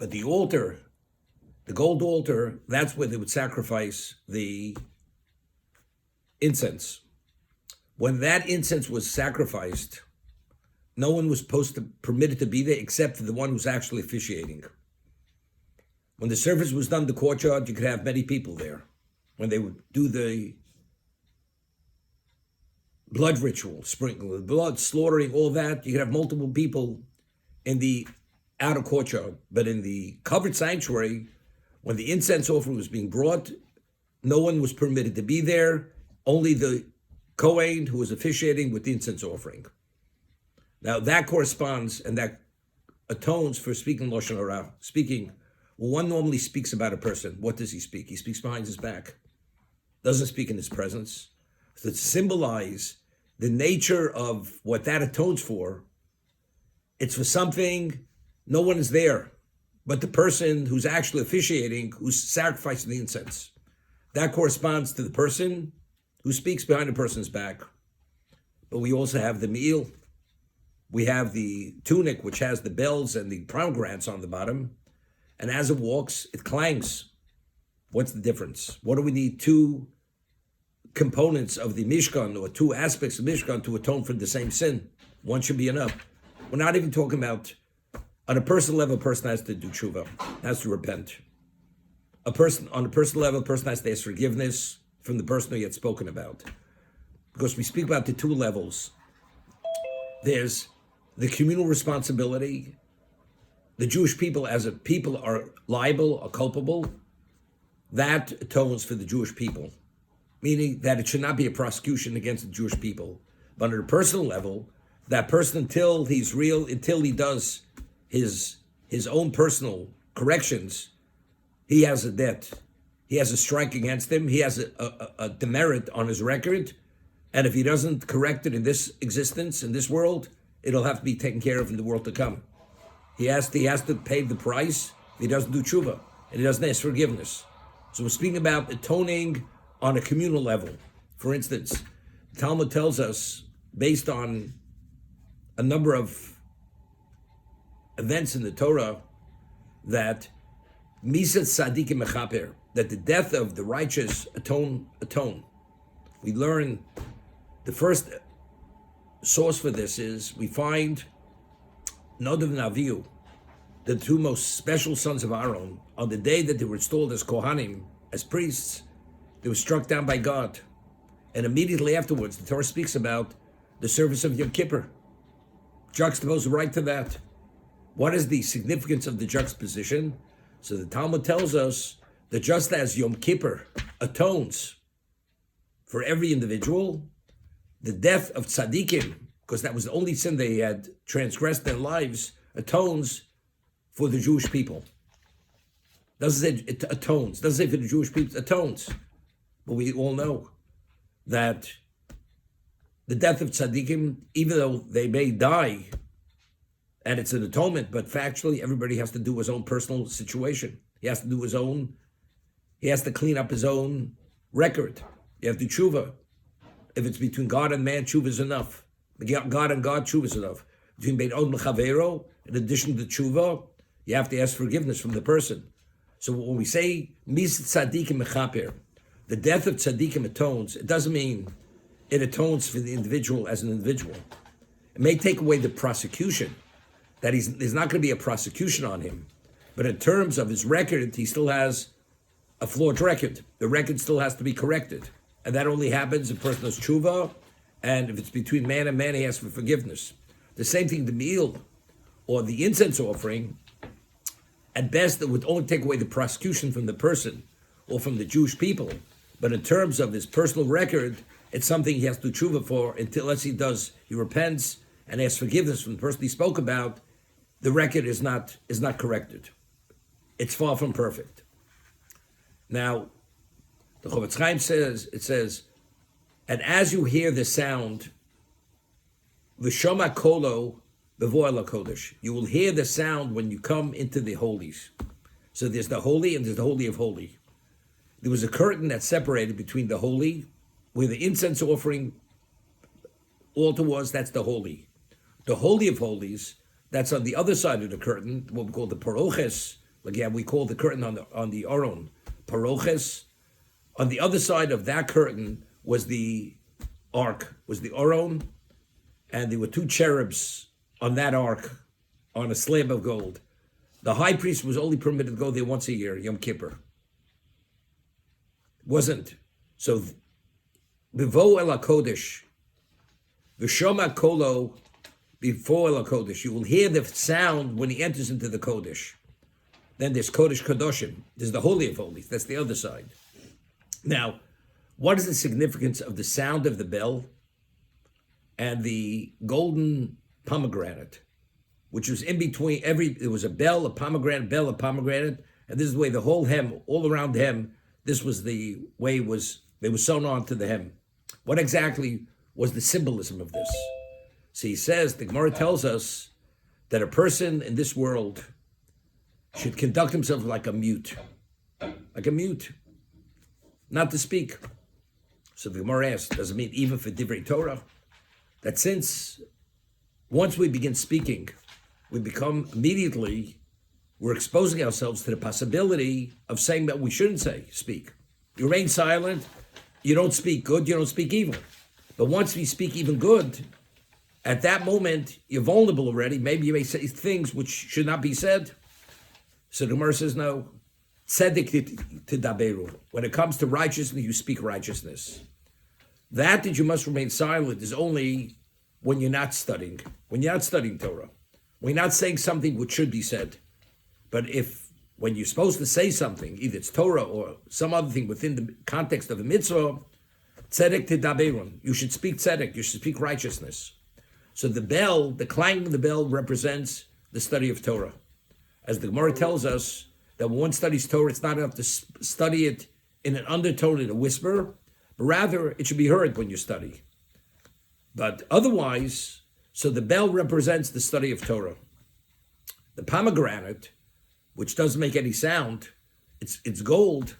But the altar, the gold altar, that's where they would sacrifice the incense. When that incense was sacrificed, no one was permitted to be there except for the one who's actually officiating. When the service was done in the courtyard, you could have many people there. When they would do the blood ritual, sprinkling the blood, slaughtering, all that, you could have multiple people in the outer courtyard. But in the covered sanctuary, when the incense offering was being brought, no one was permitted to be there, only the Kohen who was officiating with the incense offering. Now that corresponds and that atones for speaking Lashon Hara. Speaking, when one normally speaks about a person, what does he speak? He speaks behind his back. Doesn't speak in his presence. So to symbolize the nature of what that atones for, it's for something, no one is there but the person who's actually officiating, who's sacrificing the incense. That corresponds to the person who speaks behind the person's back. But we also have the meal. We have the tunic, which has the bells and the pomegranates on the bottom. And as it walks, it clangs. What's the difference? What do we need two components of the Mishkan or two aspects of Mishkan to atone for the same sin? One should be enough. We're not even talking about, on a personal level, a person has to do tshuva, has to repent. On a personal level, a person has to ask forgiveness from the person who he had spoken about. Because we speak about the two levels. There's the communal responsibility. The Jewish people as a people are liable, are culpable. That atones for the Jewish people, meaning that it should not be a prosecution against the Jewish people. But on a personal level, that person, until he's real, until he does his own personal corrections, he has a debt. He has a strike against him. He has a demerit on his record. And if he doesn't correct it in this existence, in this world, it'll have to be taken care of in the world to come. He has to pay the price if he doesn't do tshuva, and he doesn't ask forgiveness. So we're speaking about atoning on a communal level. For instance, the Talmud tells us, based on a number of events in the Torah, that Misat Tzadikim Mechaper, that the death of the righteous atone. We learn the first source for this is we find Nadav and Avihu, the two most special sons of Aaron, on the day that they were installed as Kohanim, as priests, they were struck down by God. And immediately afterwards, the Torah speaks about the service of Yom Kippur. Juxtaposed right to that. What is the significance of the juxtaposition? So the Talmud tells us that just as Yom Kippur atones for every individual, the death of tzaddikim, because that was the only sin they had transgressed in their lives, atones for the Jewish people. Doesn't say it atones. Doesn't say for the Jewish people, it atones. But we all know that the death of tzaddikim, even though they may die, and it's an atonement, but factually everybody has to do his own personal situation. He has to do his own, he has to clean up his own record. You have to tshuva. If it's between God and man, tshuva is enough. God and God, tshuva is enough. Between Bein Od L'Chavero, in addition to tshuva, you have to ask forgiveness from the person. So when we say Mis Tzadikim Mechaper, the death of tzaddikim atones, it doesn't mean it atones for the individual as an individual. It may take away the prosecution, that there's not going to be a prosecution on him. But in terms of his record, he still has a flawed record. The record still has to be corrected. And that only happens if a person does tshuva, and if it's between man and man, he asks for forgiveness. The same thing, the meal or the incense offering, at best, it would only take away the prosecution from the person or from the Jewish people. But in terms of his personal record, it's something he has to do tshuva for unless he repents and asks forgiveness from the person he spoke about. The record is not corrected. It's far from perfect. Now, the Chafetz Chaim says, and as you hear the sound, v'shama kolo b'vo'el HaKodesh, you will hear the sound when you come into the holies. So there's the holy and there's the holy of holy. There was a curtain that separated between the holy, where the incense offering altar was, that's the holy. The holy of holies, that's on the other side of the curtain, what we call the paroches, Like we call the curtain on the Aron, Paroches. On the other side of that curtain was the ark, was the Aron, and there were two cherubs on that ark on a slab of gold. The high priest was only permitted to go there once a year, Yom Kippur. Wasn't. So, Bivo el HaKodesh, V'shoma kolo, before el HaKodesh, you will hear the sound when he enters into the Kodesh. Then there's Kodesh Kadoshim. There's the Holy of Holies. That's the other side. Now, what is the significance of the sound of the bell and the golden pomegranate, which was in between there was a bell, a pomegranate, and this is the way the whole hem, all around the hem, this was the way they were sewn on to the hem. What exactly was the symbolism of this? So he says, the Gemara tells us that a person in this world should conduct himself like a mute, not to speak. So the Gemara asks, does it mean even for Divrei Torah? That since once we begin speaking, we become immediately, we're exposing ourselves to the possibility of saying that we shouldn't speak. You remain silent, you don't speak good, you don't speak evil. But once we speak even good, at that moment, you're vulnerable already. Maybe you may say things which should not be said. So the Gemara says, no, tzedek tidaberu. When it comes to righteousness, you speak righteousness. That you must remain silent is only when you're not studying. When you're not studying Torah. When you're not saying something which should be said. But when you're supposed to say something, either it's Torah or some other thing within the context of a mitzvah, tzedek tidaberun. You should speak tzedek, you should speak righteousness. So the bell, the clanging of the bell represents the study of Torah. As the Gemara tells us, that when one studies Torah, it's not enough to study it in an undertone, in a whisper, but rather it should be heard when you study. But otherwise, so the bell represents the study of Torah. The pomegranate, which doesn't make any sound, it's gold,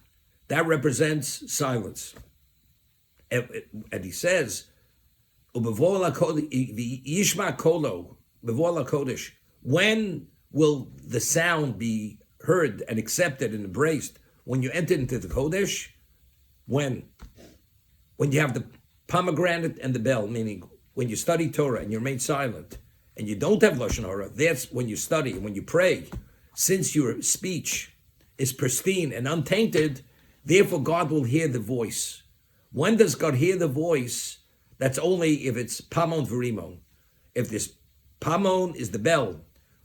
that represents silence. And he says, when will the sound be heard and accepted and embraced? When you enter into the Kodesh? When you have the pomegranate and the bell, meaning when you study Torah and you remain silent and you don't have Lashon Hara, that's when you study and when you pray. Since your speech is pristine and untainted, therefore God will hear the voice. When does God hear the voice? That's only if it's Pamon Verimon. If this Pamon is the bell,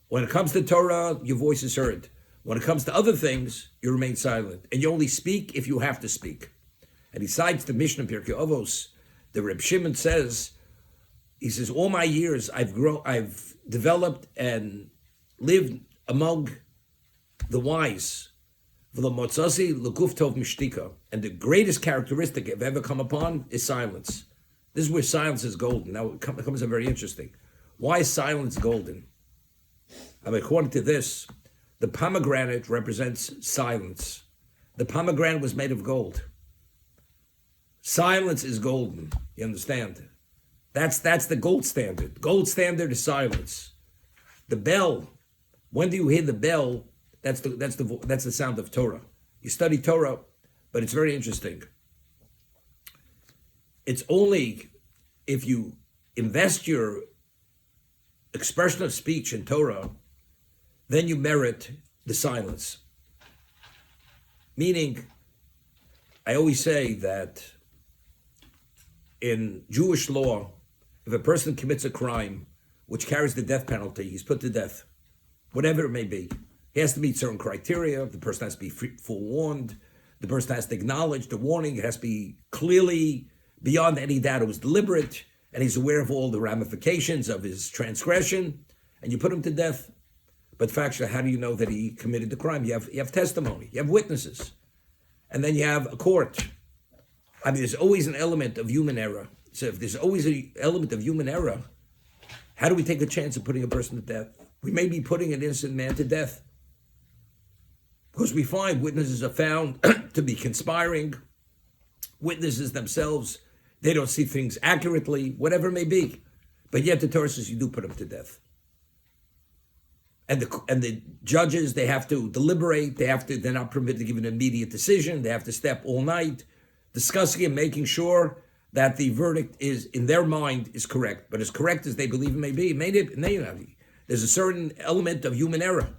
when it comes to Torah, your voice is heard. When it comes to other things, you remain silent. And you only speak if you have to speak. And he cites the Mishnah Pirkei Avos. The Reb Shimon says, he says, all my years I've developed and lived among the wise. And the greatest characteristic I've ever come upon is silence. This is where silence is golden. Now it becomes very interesting. Why is silence golden? I mean, according to this, the pomegranate represents silence. The pomegranate was made of gold. Silence is golden. You understand? That's the gold standard. Gold standard is silence. The bell. When do you hear the bell? That's the sound of Torah. You study Torah, but it's very interesting. It's only if you invest your expression of speech in Torah, then you merit the silence. Meaning, I always say that in Jewish law, if a person commits a crime which carries the death penalty, he's put to death, whatever it may be. He has to meet certain criteria. The person has to be forewarned. The person has to acknowledge the warning. It has to be clearly beyond any doubt it was deliberate, and he's aware of all the ramifications of his transgression, and you put him to death. But factually, how do you know that he committed the crime? You have testimony, you have witnesses, and then you have a court. I mean, there's always an element of human error. So if there's always an element of human error, how do we take a chance of putting a person to death? We may be putting an innocent man to death because we find witnesses are found to be conspiring. Witnesses themselves, they don't see things accurately, whatever it may be. But yet the Torah says you do put them to death. And the judges, they have to deliberate. They're not permitted to give an immediate decision. They have to step all night, discussing and making sure that the verdict is, in their mind, is correct. But as correct as they believe it may be, there's a certain element of human error.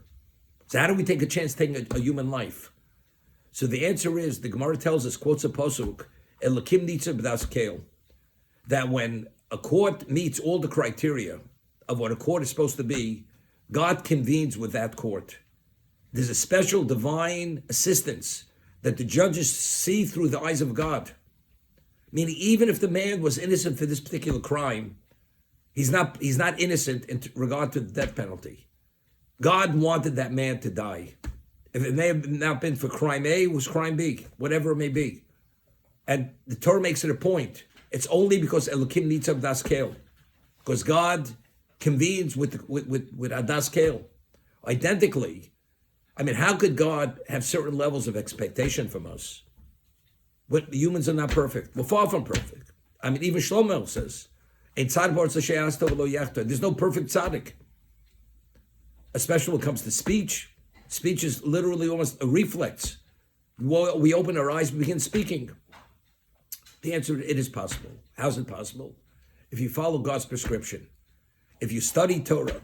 So how do we take a chance taking a human life? So the answer is, the Gemara tells us, quotes a pasuk, Elokim nitzer b'das kale, that when a court meets all the criteria of what a court is supposed to be, God convenes with that court. There's a special divine assistance that the judges see through the eyes of God. Meaning, even if the man was innocent for this particular crime, he's not innocent in regard to the death penalty. God wanted that man to die. If it may have not been for crime A, it was crime B, whatever it may be. And the Torah makes it a point. It's only because Elokim nitzav das kel, because God convenes with Adas Kale. Identically, I mean, how could God have certain levels of expectation from us? But humans are not perfect. We're far from perfect. I mean, even Shlomo says, there's no perfect tzaddik. Especially when it comes to speech. Speech is literally almost a reflex. We open our eyes, we begin speaking. The answer, it is possible. How's it possible? If you follow God's prescription, if you study Torah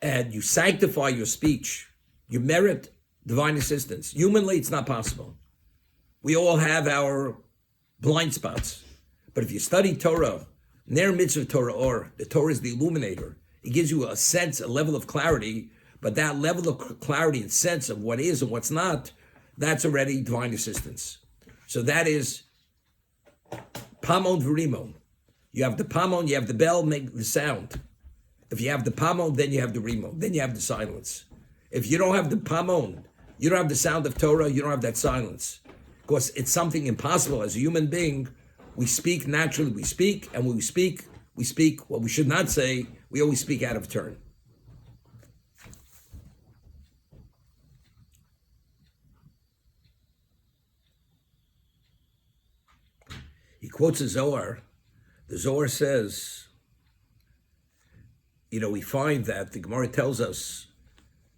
and you sanctify your speech, you merit divine assistance. Humanly, it's not possible. We all have our blind spots. But if you study Torah, ner mitzvah Torah, or the Torah is the illuminator, it gives you a sense, a level of clarity, but that level of clarity and sense of what is and what's not, that's already divine assistance. So that is pamon v'rimon. You have the pamon, you have the bell, make the sound. If you have the pamon, then you have the rimon, then you have the silence. If you don't have the pamon, you don't have the sound of Torah, you don't have that silence. Because it's something impossible. As a human being, we speak naturally, we speak, and when we speak what we should not say, we always speak out of turn. He quotes a Zohar. The Zohar says, we find that the Gemara tells us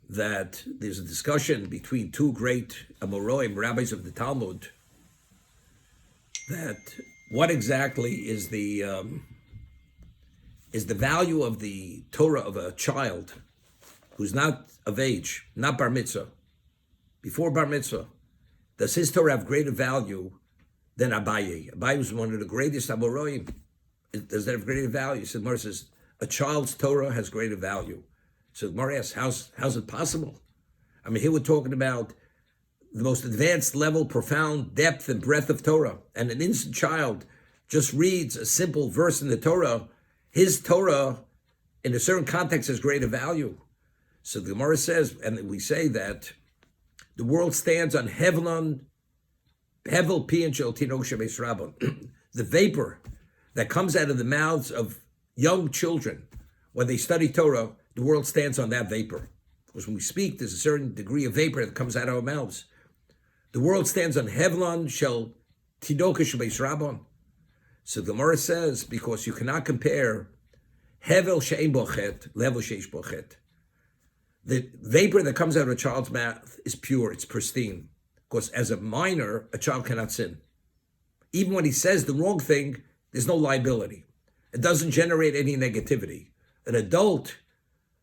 that there's a discussion between two great Amoraim, rabbis of the Talmud, that what exactly is the value of the Torah of a child who's not of age, not bar mitzvah, before bar mitzvah. Does his Torah have greater value than Abaye? Abaye was one of the greatest Amoraim. Does that have greater value? So the Gemara says, a child's Torah has greater value. So the Gemara asks, how's it possible? I mean, here we're talking about the most advanced level, profound depth and breadth of Torah. And an innocent child just reads a simple verse in the Torah. His Torah, in a certain context, has greater value. So the Gemara says, and we say that the world stands on Hevel Pi and Shel Tinok Shebeis Rabban. The vapor that comes out of the mouths of young children when they study Torah, the world stands on that vapor. Because when we speak, there's a certain degree of vapor that comes out of our mouths. The world stands on Hevlon Shel Tinok Shebeis Rabban. So the Gemara says, because you cannot compare Hevel She'ein Bochet, Level Sheish Bochet. The vapor that comes out of a child's mouth is pure, it's pristine. Because as a minor, a child cannot sin. Even when he says the wrong thing, there's no liability. It doesn't generate any negativity. An adult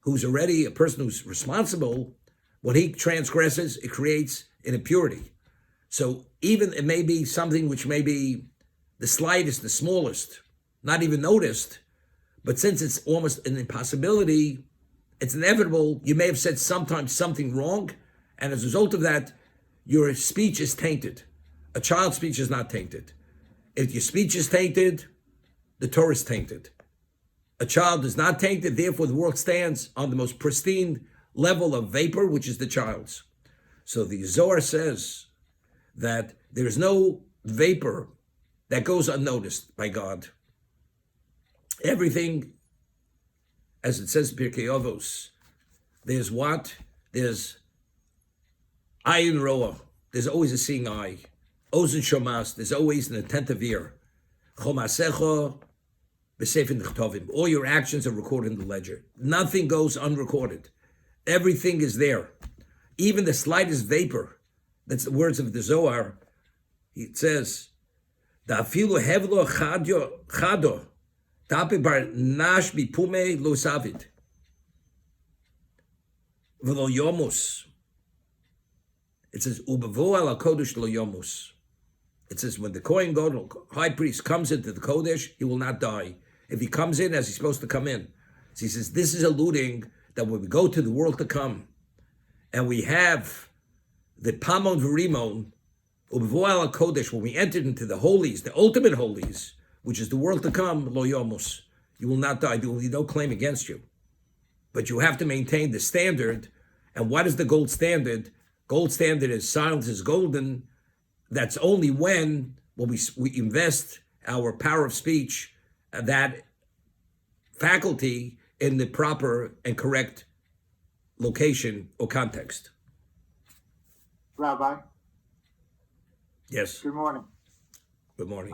who's already a person who's responsible, when he transgresses, it creates an impurity. So even it may be something which may be the slightest, the smallest, not even noticed, but since it's almost an impossibility, it's inevitable. You may have said sometimes something wrong, and as a result of that, your speech is tainted. A child's speech is not tainted. If your speech is tainted, the Torah is tainted. A child is not tainted, therefore the world stands on the most pristine level of vapor, which is the child's. So the Zohar says that there is no vapor that goes unnoticed by God. Everything, as it says in Pirkei Avos, there's what? There's ayin roa. There's always a seeing eye. Ozen shomas. There's always an attentive ear. Chomasecha b'sefer nechtovim. All your actions are recorded in the ledger. Nothing goes unrecorded. Everything is there. Even the slightest vapor. That's the words of the Zohar. It says, "Da'afilu hevlo chado, tape bar nash bipume lo savid, v'lo yomus." It says, "Ubevo al kodesh lo yomus." It says, when the Kohen Gadol, high priest, comes into the Kodesh, he will not die. If he comes in as he's supposed to come in. So he says, this is alluding that when we go to the world to come, and we have the Pamon V'Rimon, Ubevo al Kodesh, when we entered into the holies, the ultimate holies, which is the world to come, lo yomus, you will not die. There will be no claim against you. But you have to maintain the standard. And what is the gold standard? Gold standard is silence is golden. That's only when we invest our power of speech, that faculty, in the proper and correct location or context. Rabbi? Yes. Good morning. Good morning.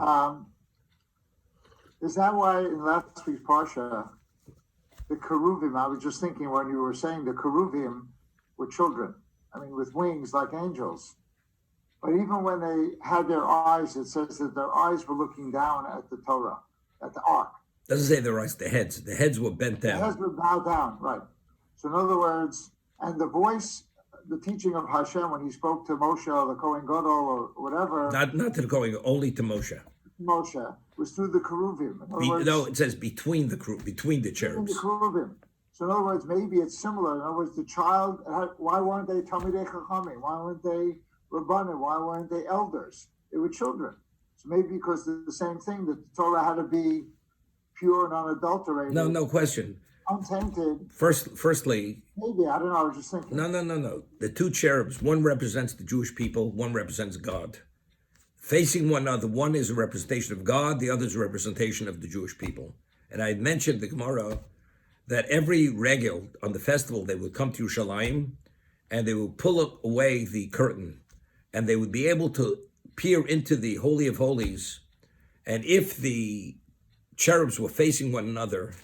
Is that why in last week's Parsha, the Keruvim, I was just thinking when you were saying the Keruvim were children, I mean, with wings like angels. But even when they had their eyes, it says that their eyes were looking down at the Torah, at the Ark. Doesn't say their eyes, the heads. The heads were bent down. The heads were bowed down, right. So in other words, and the voice, the teaching of Hashem when he spoke to Moshe or the Kohen Gadol or whatever. Not to the Kohen, only to Moshe. Moshe was through the Keruvim. No, it says between the cherubs. Between the Keruvim. So in other words, maybe it's similar. In other words, the child, why weren't they Talmidei Chachamim? Why weren't they Rabbanim? Why weren't they elders? They were children. So maybe because the same thing, that the Torah had to be pure and unadulterated. No question. Untainted. Firstly. Maybe, I don't know, I was just thinking. No. The two cherubs, one represents the Jewish people, one represents God. Facing one another, one is a representation of God, the other is a representation of the Jewish people. And I had mentioned the Gemara that every regel on the festival, they would come to Yerushalayim and they would pull away the curtain and they would be able to peer into the Holy of Holies. And if the cherubs were facing one another,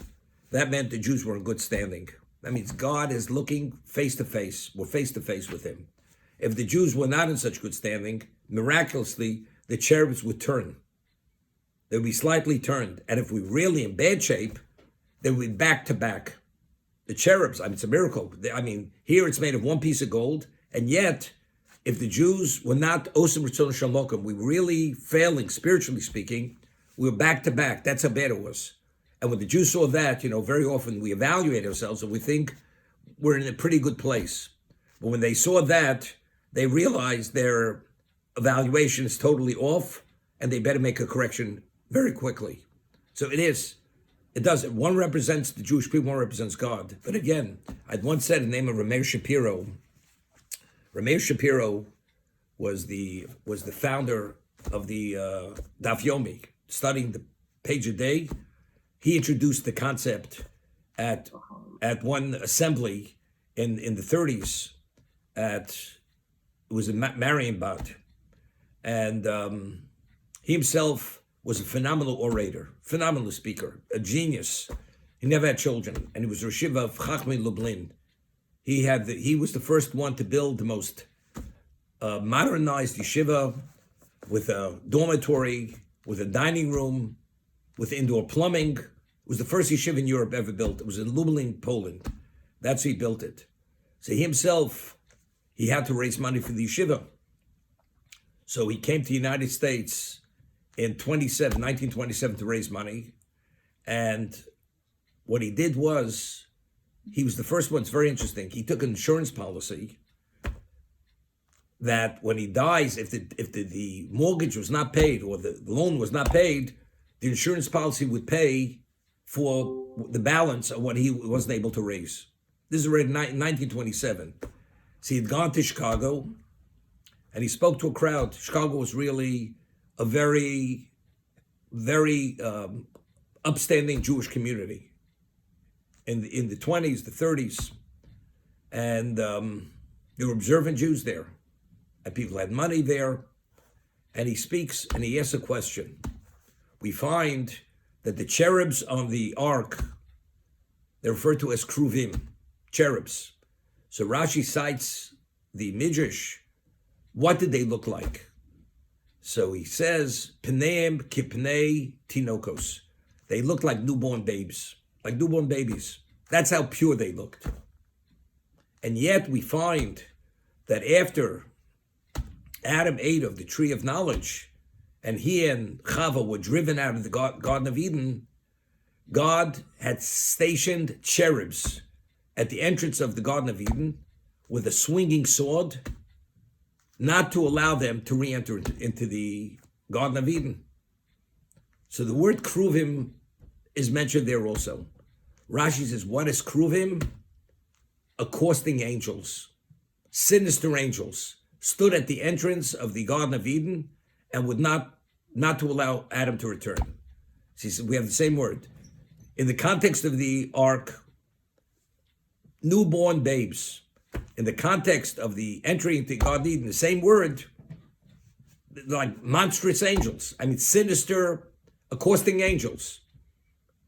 that meant the Jews were in good standing. That means God is looking face to face. We're face to face with him. If the Jews were not in such good standing, miraculously, the cherubs would turn. They would be slightly turned. And if we're really in bad shape, they would be back to back. The cherubs, it's a miracle. Here it's made of one piece of gold. And yet, if the Jews were not Osim Ritzon Shalmokim, we were really failing, spiritually speaking, we were back to back. That's how bad it was. And when the Jews saw that, very often we evaluate ourselves and we think we're in a pretty good place. But when they saw that, they realized their evaluation is totally off and they better make a correction very quickly. So it does. One represents the Jewish people, one represents God. But again, I'd once said the name of Rameir Shapiro. Rameir Shapiro was the founder of the Daf Yomi, studying the page a day. He introduced the concept at one assembly in the 30s it was in Marienbad. And he himself was a phenomenal orator, phenomenal speaker, a genius. He never had children, and he was Rosh Yeshiva of Chachmei Lublin. He was the first one to build the most modernized yeshiva with a dormitory, with a dining room, with indoor plumbing. It was the first yeshiva in Europe ever built. It was in Lublin, Poland. That's who he built it. So he had to raise money for the yeshiva. So he came to the United States in 1927 to raise money. And what he did was, he was the first one. It's very interesting. He took an insurance policy that when he dies, if the mortgage was not paid or the loan was not paid, the insurance policy would pay for the balance of what he wasn't able to raise. This is already in 1927. So he had gone to Chicago and he spoke to a crowd. Chicago was really a very, very upstanding Jewish community in the 20s, the 30s. And there were observant Jews there. And people had money there. And he speaks and he asks a question. We find that the cherubs on the ark, they're referred to as kruvim, cherubs. So Rashi cites the Midrash. What did they look like? So he says, Pneim kipnei tinokos. They looked like newborn babes, like newborn babies. That's how pure they looked. And yet we find that after Adam ate of the tree of knowledge, and he and Chava were driven out of the Garden of Eden, God had stationed cherubs at the entrance of the Garden of Eden with a swinging sword, not to allow them to re-enter into the Garden of Eden. So the word kruvim is mentioned there also. Rashi says, what is kruvim? Accosting angels, sinister angels, stood at the entrance of the Garden of Eden and would not to allow Adam to return. So he said, we have the same word. In the context of the ark, newborn babes. In the context of the entry into Garden of Eden, the same word, like monstrous angels. I mean, sinister, accosting angels.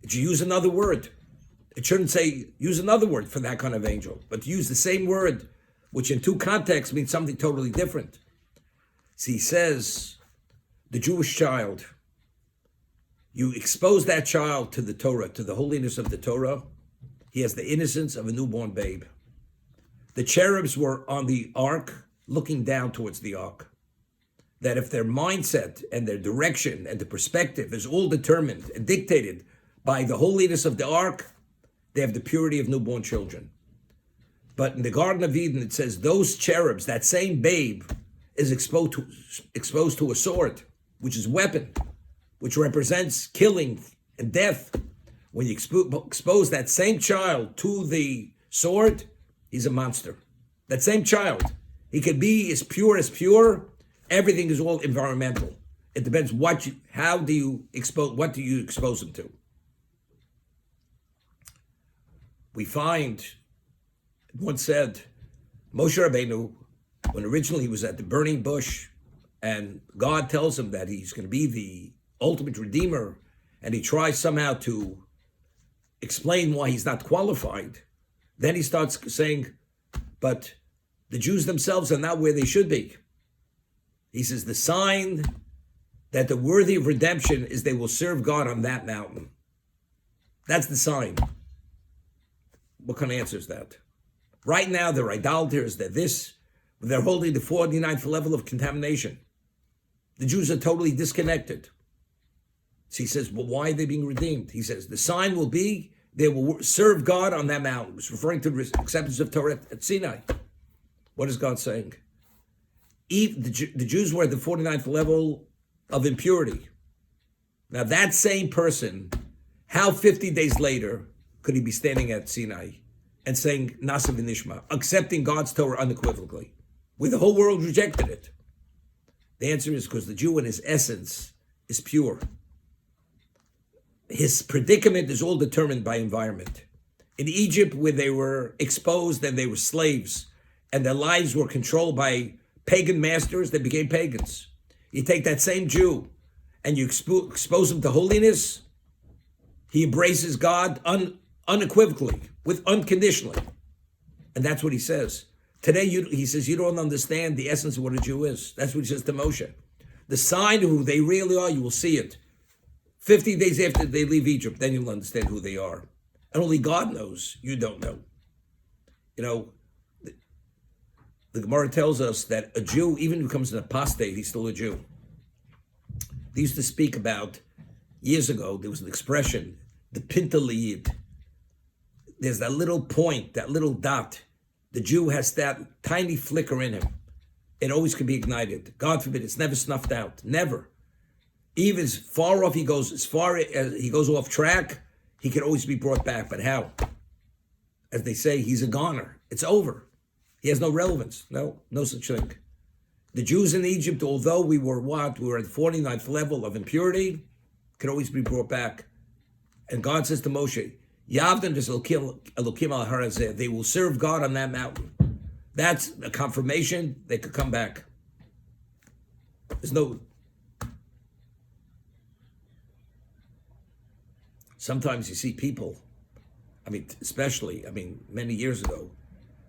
It should use another word. It shouldn't say, use another word for that kind of angel, but to use the same word, which in two contexts means something totally different. So he says, the Jewish child, you expose that child to the Torah, to the holiness of the Torah, he has the innocence of a newborn babe. The cherubs were on the ark, looking down towards the ark. That if their mindset and their direction and the perspective is all determined and dictated by the holiness of the ark, they have the purity of newborn children. But in the Garden of Eden, it says those cherubs, that same babe, is exposed to a sword, which is a weapon, which represents killing and death. When you expose that same child to the sword, he's a monster. That same child, he could be as pure. Everything is all environmental. It depends what do you expose him to. We find, once said, Moshe Rabbeinu, when originally he was at the burning bush, and God tells him that he's going to be the ultimate redeemer, and he tries somehow to explain why he's not qualified, then he starts saying, but the Jews themselves are not where they should be. He says, the sign that they're worthy of redemption is they will serve God on that mountain. That's the sign. What kind of answer is that? Right now, they're idolaters, they're holding the 49th level of contamination. The Jews are totally disconnected. So he says, well, why are they being redeemed? He says, the sign will be, they will serve God on that mountain. It's referring to the acceptance of Torah at Sinai. What is God saying? The Jews were at the 49th level of impurity. Now that same person, how 50 days later could he be standing at Sinai and saying Nasa v'nishma, accepting God's Torah unequivocally, where the whole world rejected it? The answer is because the Jew in his essence is pure. His predicament is all determined by environment. In Egypt, where they were exposed and they were slaves, and their lives were controlled by pagan masters, they became pagans. You take that same Jew and you expose him to holiness, he embraces God unequivocally, unconditionally. And that's what he says. Today, he says, you don't understand the essence of what a Jew is. That's what he says to Moshe. The sign of who they really are, you will see it. 50 days after they leave Egypt, then you'll understand who they are. And only God knows. You don't know. You know, the Gemara tells us that a Jew, even if he becomes an apostate, he's still a Jew. They used to speak about, years ago, there was an expression, the Pinta Liyid. There's that little point, that little dot. The Jew has that tiny flicker in him. It always can be ignited. God forbid, it's never snuffed out. Never. Even as far off he goes, as far as he goes off track, he can always be brought back. But how? As they say, he's a goner. It's over. He has no relevance. No such thing. The Jews in Egypt, although we were at the 49th level of impurity, could always be brought back. And God says to Moshe, Yavdan Elokim al Harazeh, they will serve God on that mountain. That's a confirmation they could come back. There's no... Sometimes you see people, especially, many years ago,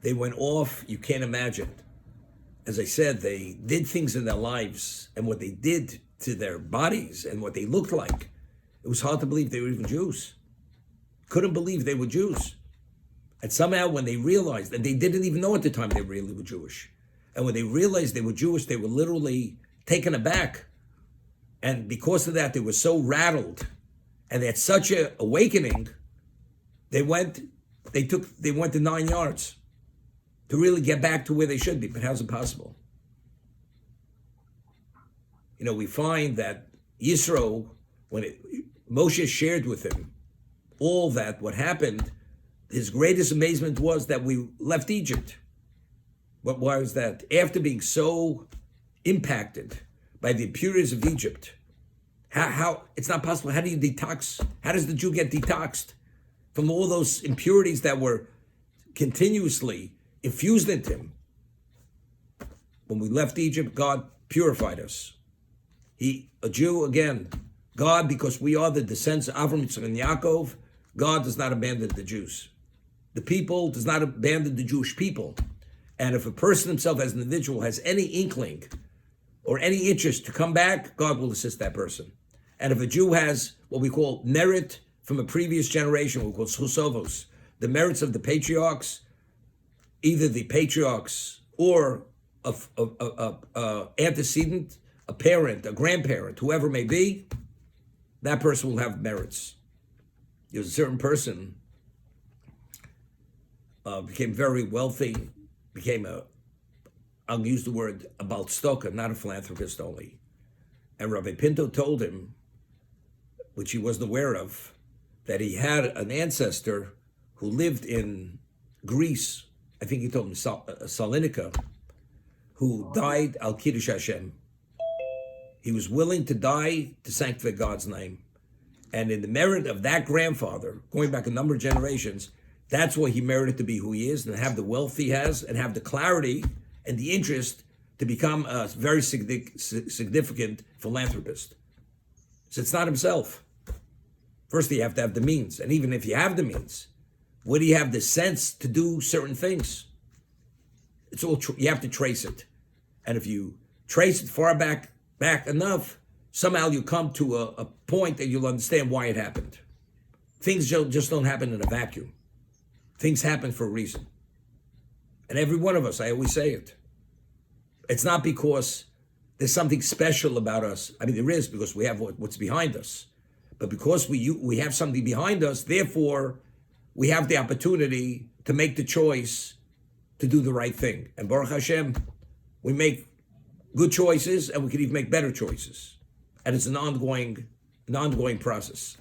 they went off, you can't imagine. As I said, they did things in their lives, and what they did to their bodies and what they looked like, it was hard to believe they were even Jews. Couldn't believe they were Jews. And somehow when they realized, and they didn't even know at the time they really were Jewish, and when they realized they were Jewish, they were literally taken aback. And because of that, they were so rattled, and they had such an awakening, they went the 9 yards to really get back to where they should be. But how's it possible? We find that Yisro, when Moshe shared with him all that, what happened, his greatest amazement was that we left Egypt. But why was that? After being so impacted by the impurities of Egypt, how it's not possible. How do you detox? How does the Jew get detoxed from all those impurities that were continuously infused into him? When we left Egypt, God purified us. A Jew, again, God, because we are the descendants of Avram, Yitzchak, and Yaakov, God does not abandon the Jews. The people does not abandon the Jewish people. And if a person himself as an individual has any inkling or any interest to come back, God will assist that person. And if a Jew has what we call merit from a previous generation, what we call schusovos, the merits of the patriarchs, either the patriarchs or a antecedent, a parent, a grandparent, whoever may be, that person will have merits. There's a certain person became very wealthy, I'll use the word a balstoka, not a philanthropist only. And Rabbi Pinto told him, which he wasn't aware of, that he had an ancestor who lived in Greece, I think he told him Salonika, who died al Kiddush Hashem. He was willing to die to sanctify God's name. And in the merit of that grandfather, going back a number of generations, that's why he merited to be who he is and have the wealth he has and have the clarity and the interest to become a very significant philanthropist. So it's not himself. First, you have to have the means. And even if you have the means, would he have the sense to do certain things? It's all you have to trace it. And if you trace it far back enough, somehow you come to a point that you'll understand why it happened. Things just don't happen in a vacuum. Things happen for a reason. And every one of us, I always say it. It's not because there's something special about us. There is, because we have what's behind us. But because we have something behind us, therefore, we have the opportunity to make the choice to do the right thing. And Baruch Hashem, we make good choices, and we can even make better choices. And it's an ongoing process.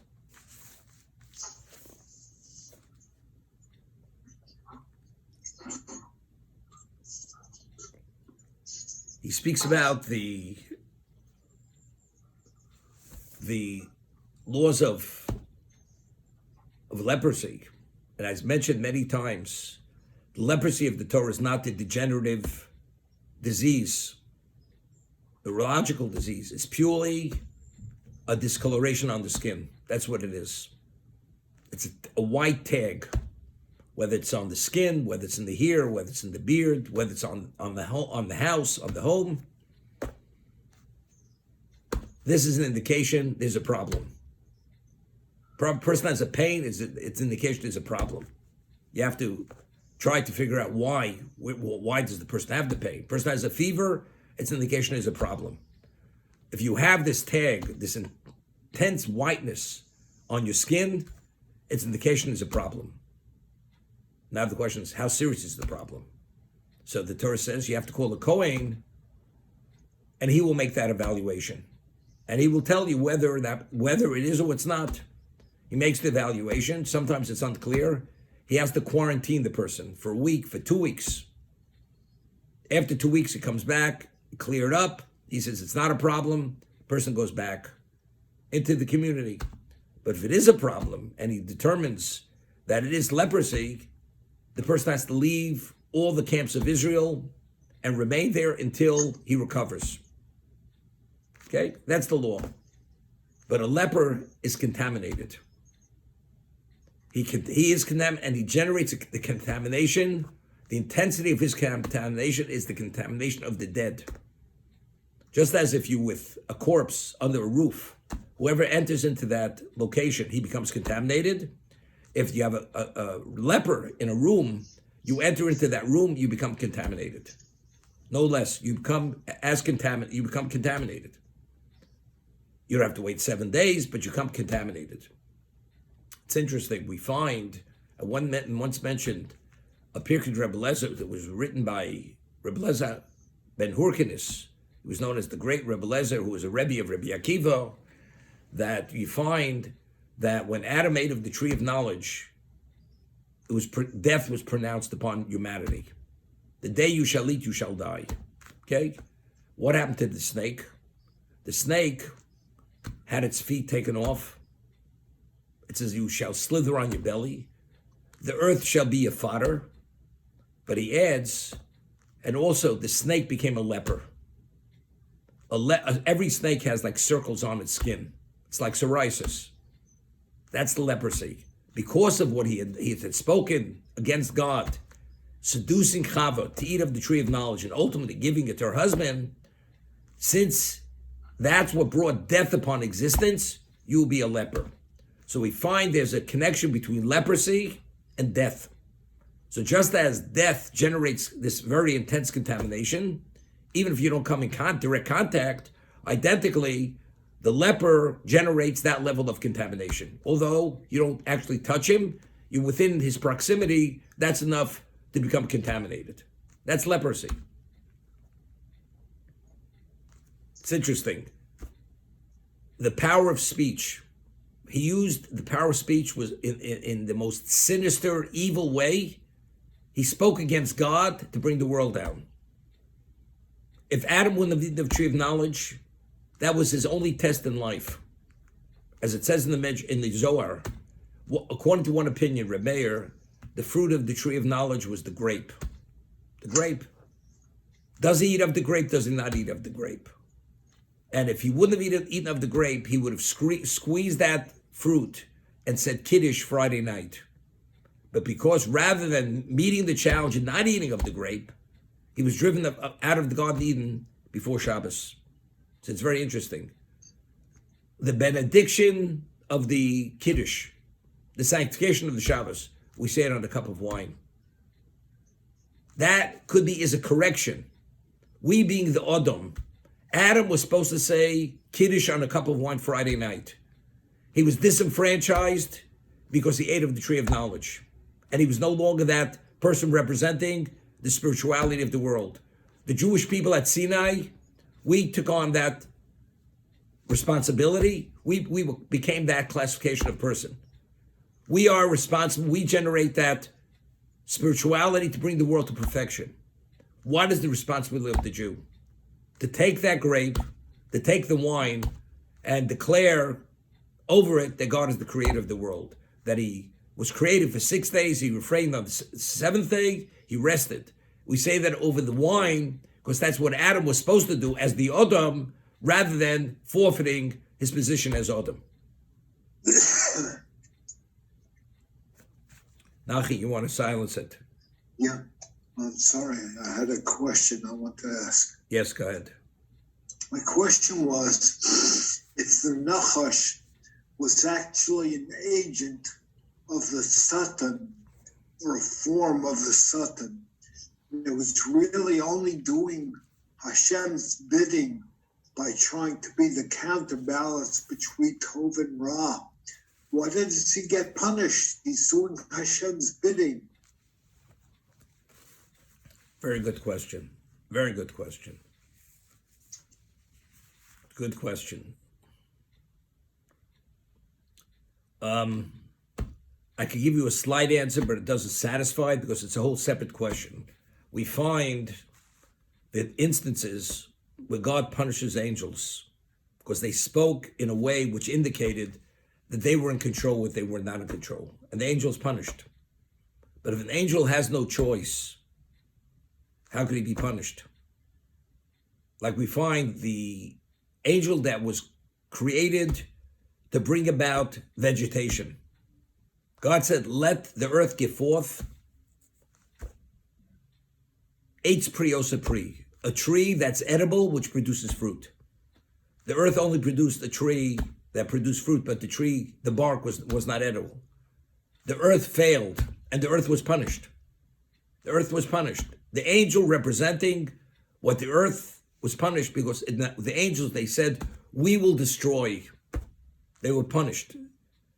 He speaks about the laws of leprosy. And as mentioned many times, the leprosy of the Torah is not the degenerative disease, the neurological disease. It's purely a discoloration on the skin. That's what it is. It's a white tag, whether it's on the skin, whether it's in the hair, whether it's in the beard, whether it's on the house, on the home. This is an indication there's a problem. Person has a pain, it's an indication there's a problem. You have to try to figure out why. Why does the person have the pain? Person has a fever, it's an indication there's a problem. If you have this tag, this intense whiteness on your skin, it's an indication there's a problem. Now the question is, how serious is the problem? So the Torah says you have to call the Kohen, and he will make that evaluation. And he will tell you whether it is or it's not. He makes the evaluation. Sometimes it's unclear. He has to quarantine the person for a week, for 2 weeks. After 2 weeks, he comes back, cleared up. He says it's not a problem. Person goes back into the community. But if it is a problem, and he determines that it is leprosy, the person has to leave all the camps of Israel and remain there until he recovers. Okay, that's the law. But a leper is contaminated. He is condemned, and he generates the contamination. The intensity of his contamination is the contamination of the dead. Just as if you with a corpse under a roof, whoever enters into that location, he becomes contaminated. If you have a leper in a room, you enter into that room, you become contaminated. No less, you become contaminated. You don't have to wait 7 days, but you become contaminated. It's interesting. We find, once mentioned, a Pirkei Rebbe Lezer that was written by Rebbe Lezer ben Hurkenis. He was known as the great Rebbe Lezer, who was a Rebbe of Rebbe Akiva, that you find that when Adam ate of the tree of knowledge, death was pronounced upon humanity. The day you shall eat, you shall die. Okay? What happened to the snake? The snake had its feet taken off. It says, you shall slither on your belly. The earth shall be your fodder. But he adds, and also the snake became a leper. Every snake has like circles on its skin. It's like psoriasis. That's the leprosy. Because of what he had spoken against God, seducing Chava to eat of the tree of knowledge and ultimately giving it to her husband, since that's what brought death upon existence, you will be a leper. So we find there's a connection between leprosy and death. So just as death generates this very intense contamination, even if you don't come in direct contact, identically, the leper generates that level of contamination. Although you don't actually touch him, you're within his proximity, that's enough to become contaminated. That's leprosy. It's interesting. The power of speech. He used the power of speech was in the most sinister, evil way. He spoke against God to bring the world down. If Adam wouldn't have eaten the tree of knowledge, that was his only test in life. As it says in the Zohar, according to one opinion, Reb Meir, the fruit of the tree of knowledge was the grape. The grape. Does he eat of the grape? Does he not eat of the grape? And if he wouldn't have eaten of the grape, he would have squeezed that fruit and said Kiddush Friday night. But because rather than meeting the challenge and not eating of the grape, he was driven out of the Garden of Eden before Shabbos. So it's very interesting. The benediction of the Kiddush, the sanctification of the Shabbos, we say it on a cup of wine. That is a correction. We being the Adam was supposed to say Kiddush on a cup of wine Friday night. He was disenfranchised because he ate of the tree of knowledge. And he was no longer that person representing the spirituality of the world. The Jewish people at Sinai, we took on that responsibility. We became that classification of person. We are responsible. We generate that spirituality to bring the world to perfection. What is the responsibility of the Jew? To take that grape, to take the wine, and declare over it that God is the creator of the world. That he was created for 6 days, he refrained on the seventh day, he rested. We say that over the wine, because that's what Adam was supposed to do as the Adam, rather than forfeiting his position as Adam. Nachi, you want to silence it? Yeah, I'm sorry. I had a question I want to ask. Yes, go ahead. My question was, if the Nachash was actually an agent of the Satan, or a form of the Satan, it was really only doing Hashem's bidding by trying to be the counterbalance between Tov and Ra. Why does he get punished? He's doing Hashem's bidding. Very good question. Very good question. Good question. I could give you a slight answer, but it doesn't satisfy because it's a whole separate question. We find that instances where God punishes angels because they spoke in a way which indicated that they were in control, what they were not in control. And the angel's punished. But if an angel has no choice, how could he be punished? Like we find the angel that was created to bring about vegetation. God said, let the earth give forth eitz priosa pri, a tree that's edible, which produces fruit. The earth only produced a tree that produced fruit, but the bark was not edible. The earth failed, and the earth was punished. The earth was punished. The angel representing what the earth was punished, because the angels, they said, we will destroy. They were punished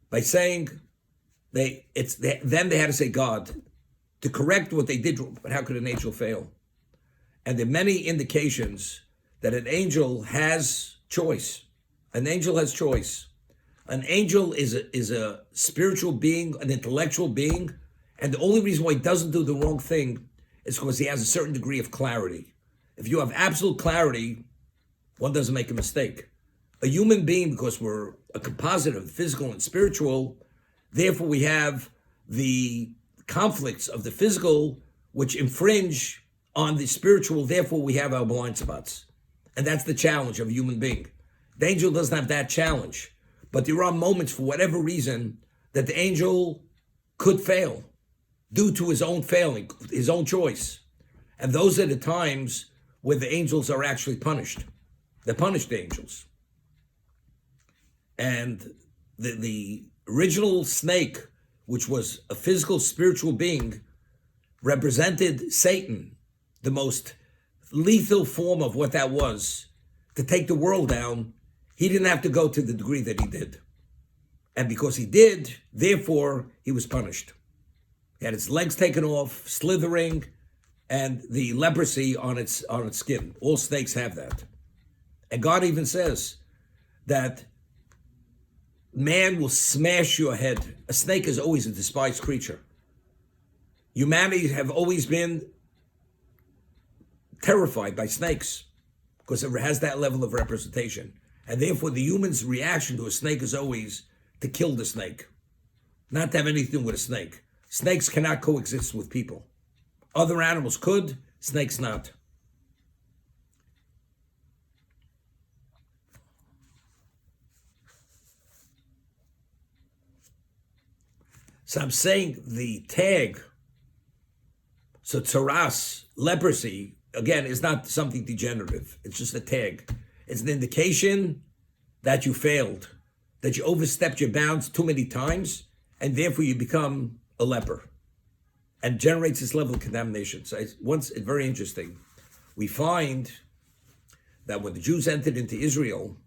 by saying, then they had to say God to correct what they did. But how could an angel fail? And there are many indications that an angel has choice. An angel has choice. An angel is a spiritual being, an intellectual being, and the only reason why he doesn't do the wrong thing is because he has a certain degree of clarity. If you have absolute clarity, one doesn't make a mistake. A human being, because we're a composite of physical and spiritual, therefore we have the conflicts of the physical which infringe on the spiritual, therefore we have our blind spots. And that's the challenge of a human being. The angel doesn't have that challenge, but there are moments, for whatever reason, that the angel could fail due to his own failing, his own choice. And those are the times where the angels are actually punished. They're punished angels. And the original snake, which was a physical, spiritual being, represented Satan, the most lethal form of what that was, to take the world down. He didn't have to go to the degree that he did. And because he did, therefore, he was punished. He had its legs taken off, slithering, and the leprosy on its skin. All snakes have that. And God even says that man will smash your head. A snake is always a despised creature. Humanity have always been terrified by snakes because it has that level of representation. And therefore the human's reaction to a snake is always to kill the snake, not to have anything with a snake. Snakes cannot coexist with people. Other animals could, snakes not. So I'm saying the tag, so tsaras, leprosy, again, is not something degenerative. It's just a tag. It's an indication that you failed, that you overstepped your bounds too many times, and therefore you become a leper, and generates this level of contamination. So it's very interesting. We find that when the Jews entered into Israel,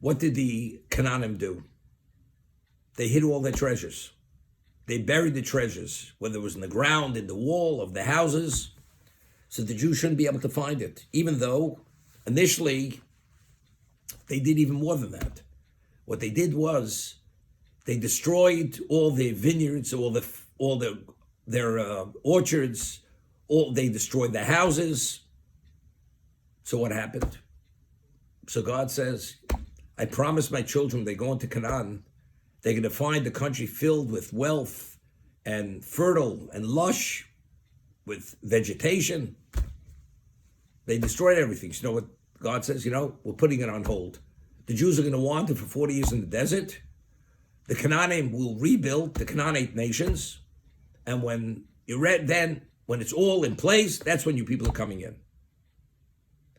what did the Canaanim do? They hid all their treasures. They buried the treasures, whether it was in the ground, in the wall of the houses, so the Jews shouldn't be able to find it, even though initially they did even more than that. What they did was they destroyed all their vineyards, their orchards. They destroyed their houses. So what happened? So God says, I promised my children, they go into Canaan, they're going to find the country filled with wealth and fertile and lush with vegetation. They destroyed everything. So you know what God says? We're putting it on hold. The Jews are going to wander for 40 years in the desert. The Canaanim will rebuild the Canaanite nations. And when it's all in place, that's when you people are coming in.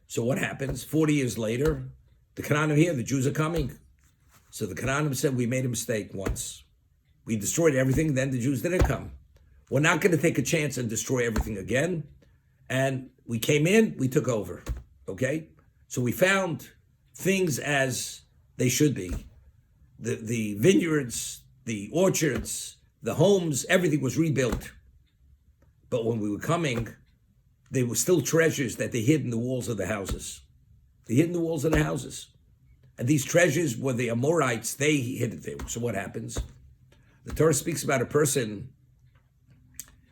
So what happens? 40 years later, the Canaanim here, the Jews are coming. So the Canaanim said, we made a mistake once. We destroyed everything, then the Jews didn't come. We're not going to take a chance and destroy everything again. And we came in, we took over, okay? So we found things as they should be. The vineyards, the orchards, the homes, everything was rebuilt. But when we were coming, there were still treasures that they hid in the walls of the houses. They hid in the walls of the houses. And these treasures were the Amorites, they hid it there. So what happens? The Torah speaks about a person,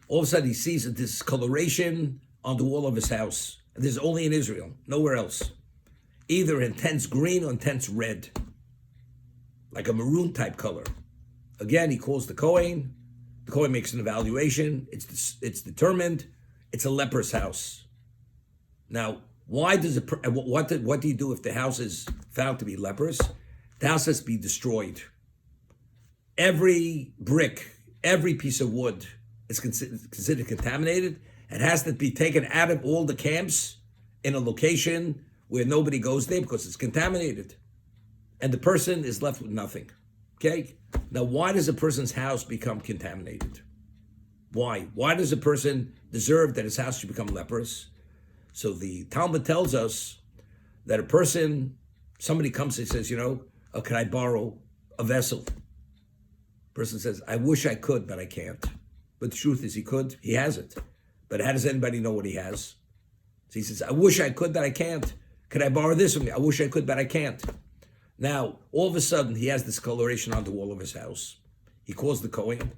all of a sudden he sees a discoloration on the wall of his house. And this is only in Israel, nowhere else. Either intense green or intense red, like a maroon type color. Again, he calls the Kohen. The Kohen makes an evaluation. It's determined. It's a leper's house. Now, what do you do if the house is found to be leprous? The house has to be destroyed. every brick, every piece of wood is considered contaminated. It has to be taken out of all the camps in a location where nobody goes there because it's contaminated. And the person is left with nothing. Okay? Now, why does a person's house become contaminated? Why? Why does a person deserve that his house should become leprous? So the Talmud tells us that a person, somebody comes and says, can I borrow a vessel? Person says, I wish I could, but I can't. But the truth is he could, he has it. But how does anybody know what he has? So he says, I wish I could, but I can't. Could I borrow this from you? I wish I could, but I can't. Now, all of a sudden, he has this coloration on the wall of his house. He calls the Kohen,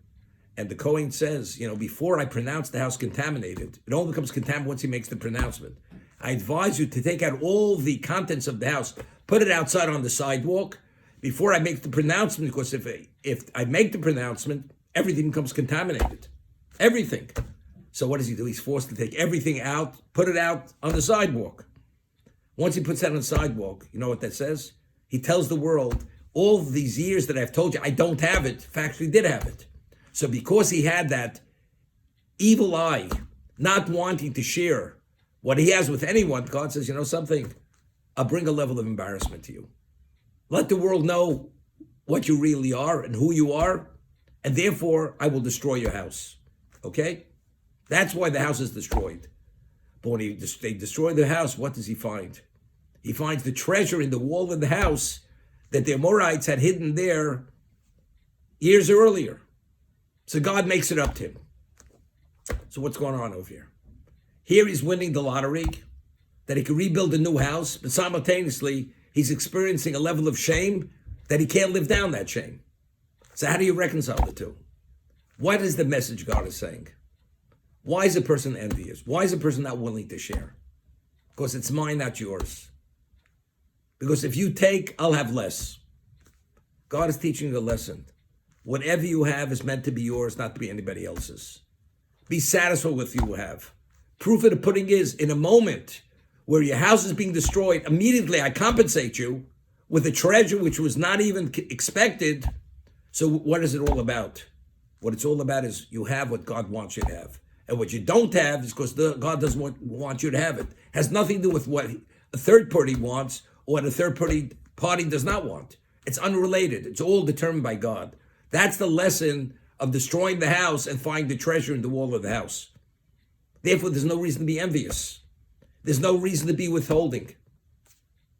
and the Kohen says, before I pronounce the house contaminated, it only becomes contaminated once he makes the pronouncement. I advise you to take out all the contents of the house, put it outside on the sidewalk before I make the pronouncement, because if I make the pronouncement, everything becomes contaminated. Everything. So what does he do? He's forced to take everything out, put it out on the sidewalk. Once he puts that on the sidewalk, you know what that says? He tells the world, all these years that I've told you I don't have it, factually did have it. So because he had that evil eye, not wanting to share what he has with anyone, God says, something, I'll bring a level of embarrassment to you. Let the world know what you really are and who you are, and therefore I will destroy your house. Okay? That's why the house is destroyed. But when they destroy the house, what does he find? He finds the treasure in the wall of the house that the Amorites had hidden there years earlier. So God makes it up to him. So what's going on over here? Here he's winning the lottery, that he can rebuild a new house, but simultaneously he's experiencing a level of shame that he can't live down that shame. So how do you reconcile the two? What is the message God is saying? Why is a person envious? Why is a person not willing to share? Because it's mine, not yours. Because if you take, I'll have less. God is teaching you a lesson. Whatever you have is meant to be yours, not to be anybody else's. Be satisfied with what you have. Proof of the pudding is, in a moment where your house is being destroyed, immediately I compensate you with a treasure which was not even expected. So what is it all about? What it's all about is you have what God wants you to have. And what you don't have is because God doesn't want you to have it. It has nothing to do with what a third party wants or what a third party does not want. It's unrelated. It's all determined by God. That's the lesson of destroying the house and finding the treasure in the wall of the house. Therefore, there's no reason to be envious. There's no reason to be withholding.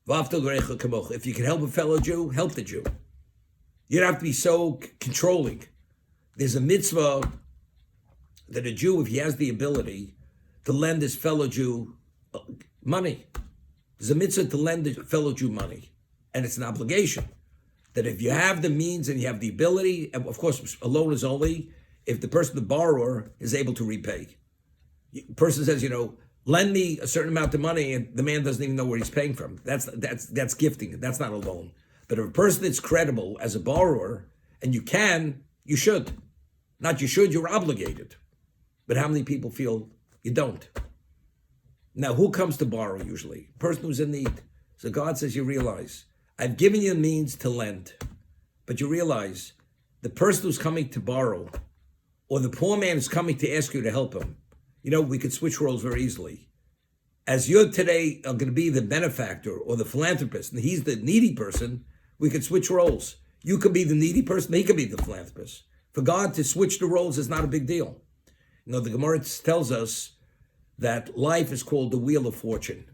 If you can help a fellow Jew, help the Jew. You don't have to be so controlling. There's a mitzvah that a Jew, if he has the ability to lend his fellow Jew money, there's a mitzvah to lend a fellow Jew money. And it's an obligation that if you have the means and you have the ability, and of course, a loan is only if the person, the borrower, is able to repay. The person says, lend me a certain amount of money, and the man doesn't even know where he's paying from. That's gifting. That's not a loan. But if a person that's credible as a borrower, and you can, you should. Not you should, you're obligated. But how many people feel you don't? Now, who comes to borrow usually? A person who's in need. So God says, you realize, I've given you the means to lend, but you realize the person who's coming to borrow, or the poor man who's coming to ask you to help him, we could switch roles very easily. As you're today are going to be the benefactor or the philanthropist, and he's the needy person, we could switch roles. You could be the needy person, he could be the philanthropist. For God to switch the roles is not a big deal. The Gemara tells us that life is called the wheel of fortune.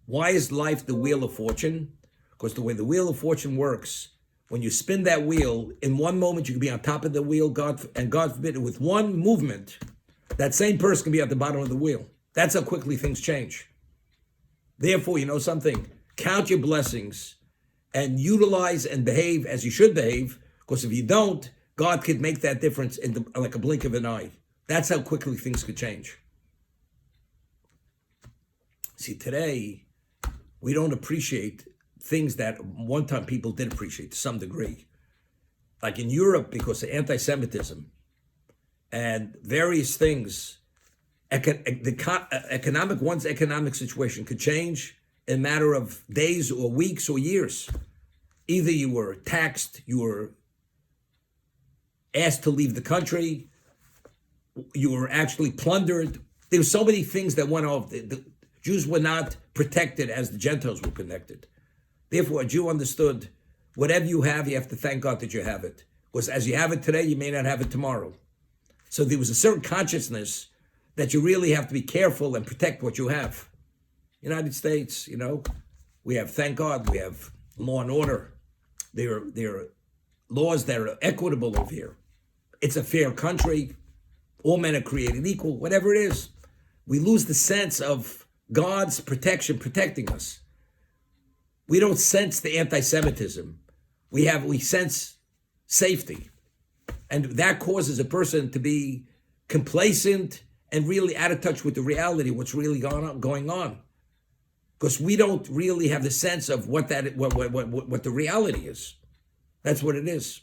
Why is life the wheel of fortune? Because the way the wheel of fortune works, when you spin that wheel, in one moment you can be on top of the wheel, God forbid, with one movement, that same person can be at the bottom of the wheel. That's how quickly things change. Therefore, something, count your blessings and utilize and behave as you should behave, because if you don't, God could make that difference in like a blink of an eye. That's how quickly things could change. See, today, we don't appreciate things that one time people did appreciate to some degree. Like in Europe, because of anti-Semitism and various things, one's economic situation could change in a matter of days or weeks or years. Either you were taxed, you were asked to leave the country. You were actually plundered. There were so many things that went off. The Jews were not protected as the Gentiles were protected. Therefore, a Jew understood, whatever you have to thank God that you have it. Because as you have it today, you may not have it tomorrow. So there was a certain consciousness that you really have to be careful and protect what you have. United States, we have, thank God, we have law and order. There are laws that are equitable over here. It's a fair country. All men are created equal, whatever it is. We lose the sense of God's protection, protecting us. We don't sense the anti-Semitism. We sense safety. And that causes a person to be complacent and really out of touch with the reality, what's really going on. Because we don't really have the sense of what the reality is. That's what it is.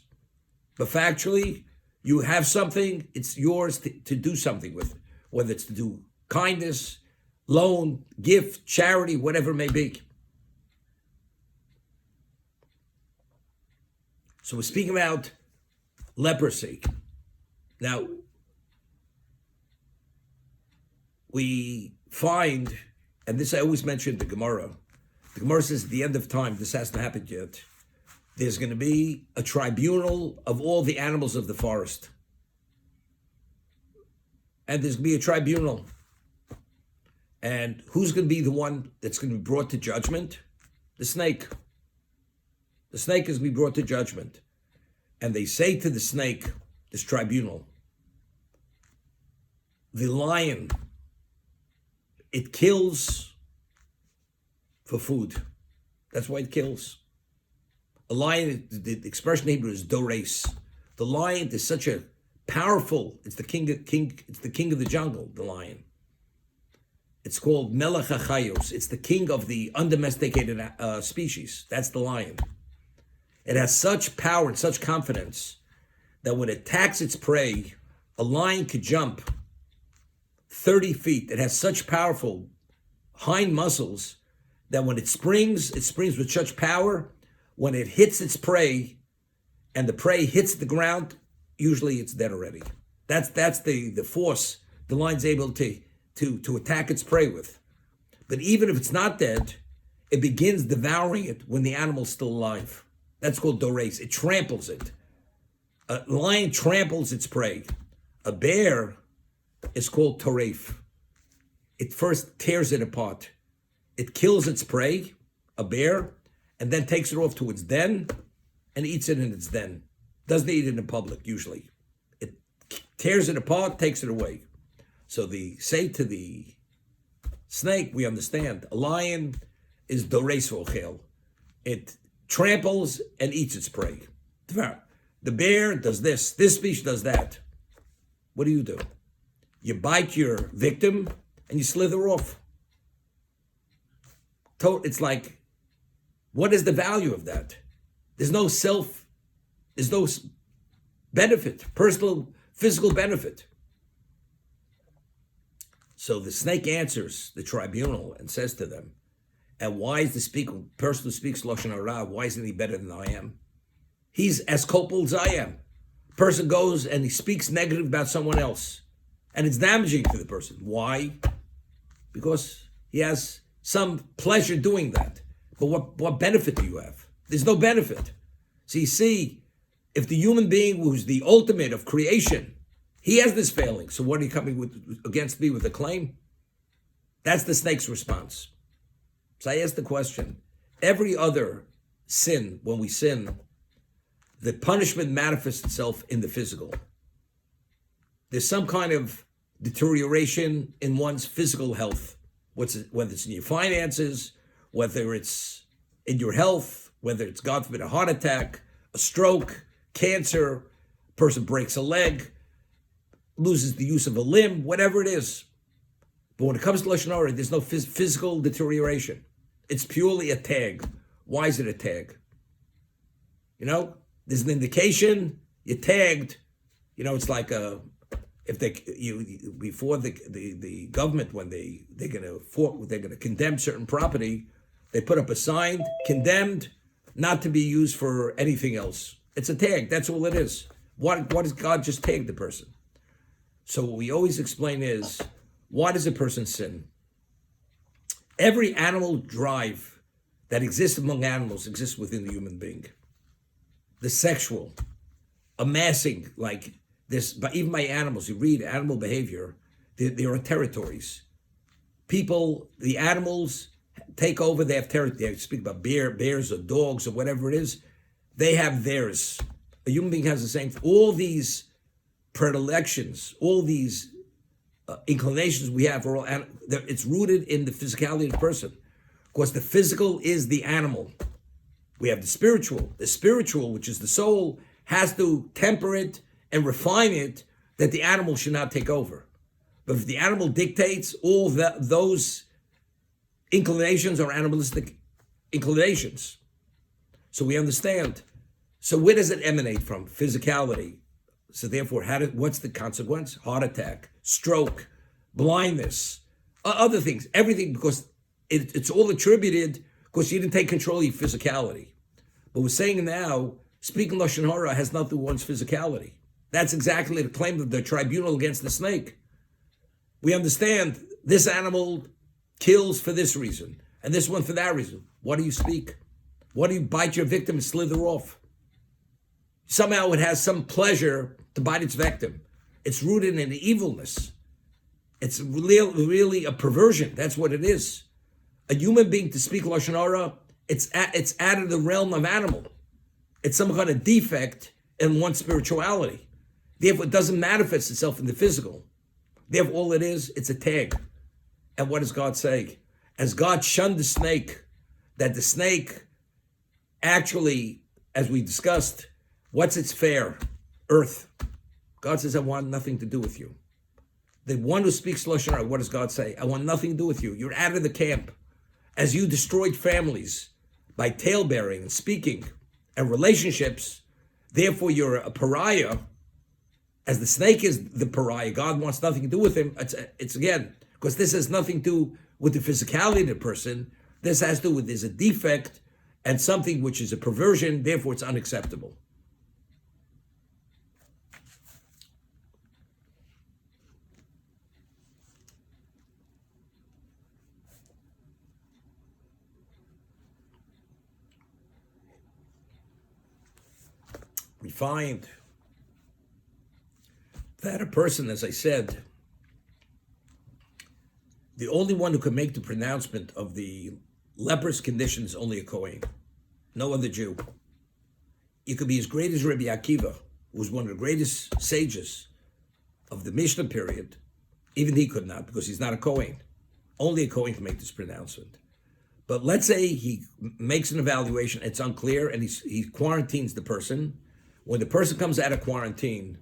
But factually, you have something, it's yours to do something with it. Whether it's to do kindness, loan, gift, charity, whatever it may be. So we're speaking about leprosy. Now, we find, and this I always mention the Gemara. The Gemara says at the end of time, this hasn't happened yet, there's going to be a tribunal of all the animals of the forest. And there's going to be a tribunal. And who's going to be the one that's going to be brought to judgment? The snake. The snake is going to be brought to judgment. And they say to the snake, this tribunal, the lion, it kills for food. That's why it kills. A lion, the expression in Hebrew is dores. The lion is such a powerful, it's the king of the jungle, the lion. It's called Melech HaChayos. It's the king of the undomesticated species. That's the lion. It has such power and such confidence that when it attacks its prey, a lion could jump 30 feet. It has such powerful hind muscles that when it springs with such power. When it hits its prey and the prey hits the ground, usually it's dead already. That's the force the lion's able to attack its prey with. But even if it's not dead, it begins devouring it when the animal's still alive. That's called dores. It tramples it. A lion tramples its prey. A bear is called toref. It first tears it apart. It kills its prey, a bear, and then takes it off to its den and eats it in its den. Doesn't eat it in public, usually. It tears it apart, takes it away. So say to the snake, we understand, a lion is dores ochel. It tramples and eats its prey. The bear does this species does that. What do? You bite your victim and you slither off. It's like, what is the value of that? There's no benefit, personal, physical benefit. So the snake answers the tribunal and says to them, and why is the person who speaks Lashon Hara, why isn't he better than I am? He's as culpable as I am. Person goes and he speaks negative about someone else, and it's damaging to the person. Why? Because he has some pleasure doing that. But what benefit do you have? There's no benefit. So you see, if the human being who's the ultimate of creation, he has this failing, so what are you coming against me with a claim? That's the snake's response. So I ask the question, every other sin, when we sin, the punishment manifests itself in the physical. There's some kind of deterioration in one's physical health, whether it's in your finances, whether it's in your health, whether it's, God forbid, a heart attack, a stroke, cancer, person breaks a leg, loses the use of a limb, whatever it is. But when it comes to Lashon Hara, there's no physical deterioration. It's purely a tag. Why is it a tag? There's an indication, you're tagged. It's like before the government, when they're gonna condemn certain property, they put up a sign, condemned, not to be used for anything else. It's a tag, that's all it is. What does God just take the person? So what we always explain is, why does a person sin? Every animal drive that exists among animals exists within the human being. The sexual, amassing, like this, but even by animals, you read animal behavior, there are territories. People, the animals take over, they have territory. They speak about bears or dogs or whatever it is. They have theirs. A human being has the same. All these predilections, all these inclinations we have, are all, it's rooted in the physicality of the person. Of course, the physical is the animal. We have the spiritual. The spiritual, which is the soul, has to temper it and refine it that the animal should not take over. But if the animal dictates, all those inclinations are animalistic inclinations. So we understand. So where does it emanate from? Physicality. So therefore, what's the consequence? Heart attack, stroke, blindness, other things, everything, because it's all attributed because you didn't take control of your physicality. But we're saying now, speaking Lashon Hara has nothing to do with one's physicality. That's exactly the claim of the tribunal against the snake. We understand this animal kills for this reason, and this one for that reason. What do you speak? What do you bite your victim and slither off? Somehow it has some pleasure to bite its victim. It's rooted in evilness. It's really a perversion. That's what it is. A human being to speak Lashon Hara, it's out of the realm of animal. It's some kind of defect in one's spirituality. Therefore, it doesn't manifest itself in the physical. Therefore, all it is, it's a tag. And what does God say? As God shunned the snake, that the snake actually, as we discussed, what's its fare? Earth. God says, I want nothing to do with you. The one who speaks Lashon Hara, what does God say? I want nothing to do with you. You're out of the camp. As you destroyed families by talebearing and speaking and relationships, therefore you're a pariah. As the snake is the pariah, God wants nothing to do with him. It's again, because this has nothing to do with the physicality of the person. This has to do with there's a defect and something which is a perversion, therefore it's unacceptable. We find that a person, as I said, the only one who can make the pronouncement of the leprous condition is only a Kohen, no other Jew. You could be as great as Rabbi Akiva, who was one of the greatest sages of the Mishnah period. Even he could not, because he's not a Kohen. Only a Kohen can make this pronouncement. But let's say he makes an evaluation, it's unclear, and he quarantines the person. When the person comes out of quarantine,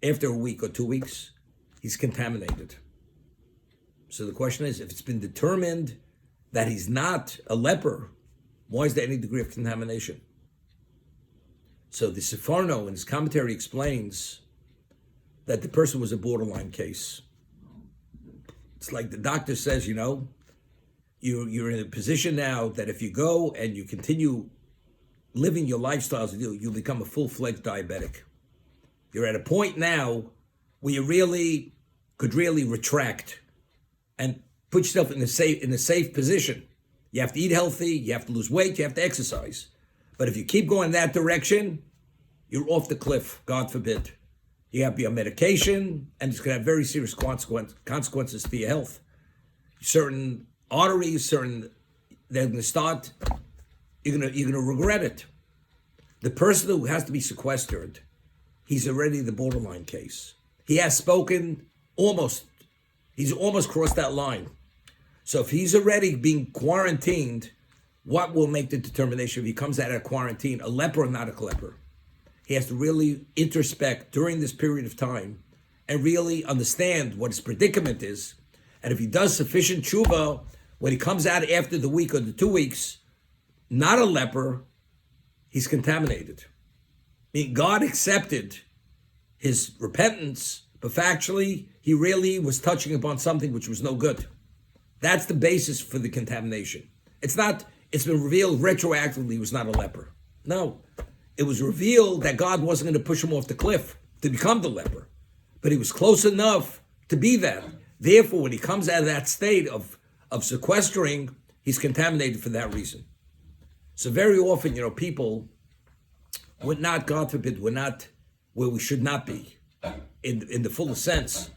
after a week or 2 weeks, he's contaminated. So the question is, if it's been determined that he's not a leper, why is there any degree of contamination? So the Sefarno in his commentary explains that the person was a borderline case. It's like the doctor says, you're in a position now that if you go and you continue living your lifestyles, you'll become a full-fledged diabetic. You're at a point now where you could really retract and put yourself in a safe position. You have to eat healthy, you have to lose weight, you have to exercise. But if you keep going that direction, you're off the cliff, God forbid. You have to be on medication, and it's going to have very serious consequences to your health. Certain arteries, they're going to start, you're going to regret it. The person who has to be sequestered, he's already the borderline case. He has spoken he's almost crossed that line. So if he's already being quarantined, what will make the determination if he comes out of quarantine, a leper or not a leper? He has to really introspect during this period of time and really understand what his predicament is. And if he does sufficient tshuva, when he comes out after the week or the 2 weeks, not a leper, he's contaminated. I mean, God accepted his repentance, but factually, he really was touching upon something which was no good. That's the basis for the contamination. It's been revealed retroactively he was not a leper. No. it was revealed that God wasn't going to push him off the cliff to become the leper, but he was close enough to be that. Therefore, when he comes out of that state of sequestering, he's contaminated for that reason. So very often, people, we're not, God forbid, we're not where we should not be in the fullest sense.